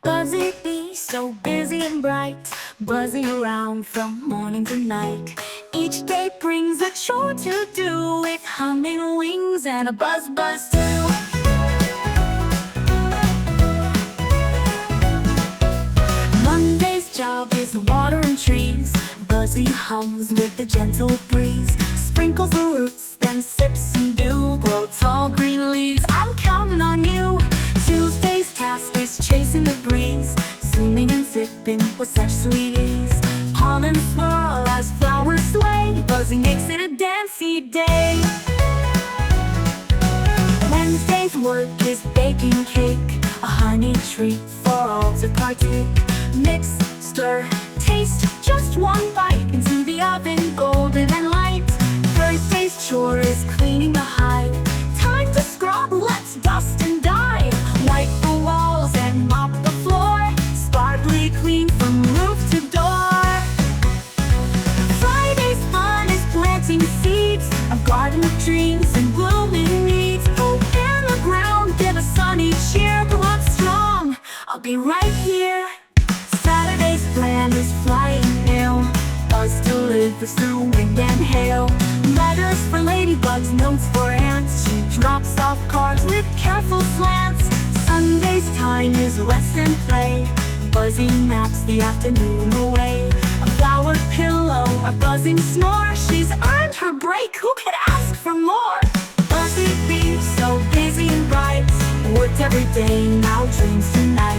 Buzzy bee, so busy and bright, buzzing around from morning to night. Each day brings a chore to do, with humming wings and a buzz buzz too. Monday's job is watering trees. Buzzy hums with the gentle breeze, sprinkles the roots, then sips some dew. Grow tall green leaves, I'm counting on you. Tuesday's task is chasing the breeze, singing and sipping with such sweet ease. Pollen swirl as flowers sway, Buzzy makes it a dancy day. Wednesday's work is baking cake, a honey treat for all to partake. Mix, stir, taste, just one bite into the oven, golden and light. Thursday's chore is cleaning the hive, time to scrub, let's dust and dye. Wipe the walls and mop the floor, sparkly clean from roof to door. Friday's fun is planting seeds, a garden of dreams and blooming needs. Open the ground, give a sunny cheer, grow up strong, I'll be right here. Saturday's plan is flying ill, Buzz delivers through wind and hail. Letters for ladybugs, notes for ants, she drops off cards with careful slants. Sunday's time is rest and play, Buzzy naps the afternoon away. A flowered pillow, a buzzing snore, she's earned her break, who could ask for more? Buzzy bee, so busy and bright, worked every day, now dreams tonight.